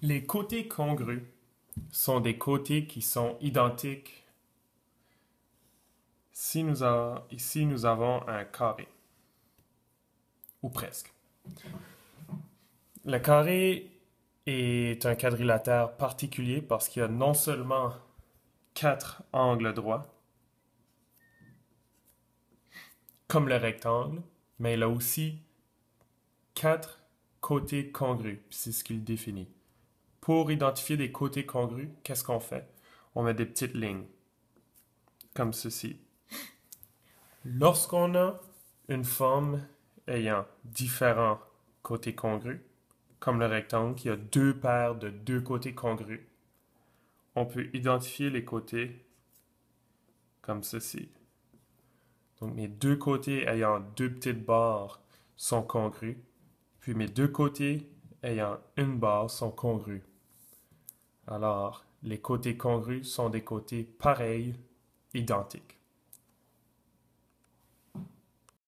Les côtés congrus sont des côtés qui sont identiques si ici nous avons un carré, ou presque. Le carré est un quadrilatère particulier parce qu'il y a non seulement quatre angles droits, comme le rectangle, mais il a aussi quatre côtés congrus, c'est ce qu'il définit. Pour identifier des côtés congrus, qu'est-ce qu'on fait? On met des petites lignes, comme ceci. Lorsqu'on a une forme ayant différents côtés congrus, comme le rectangle qui a deux paires de deux côtés congrus, on peut identifier les côtés comme ceci. Donc mes deux côtés ayant deux petites barres sont congrus, puis mes deux côtés ayant une barre sont congrus. Alors, les côtés congrus sont des côtés pareils, identiques.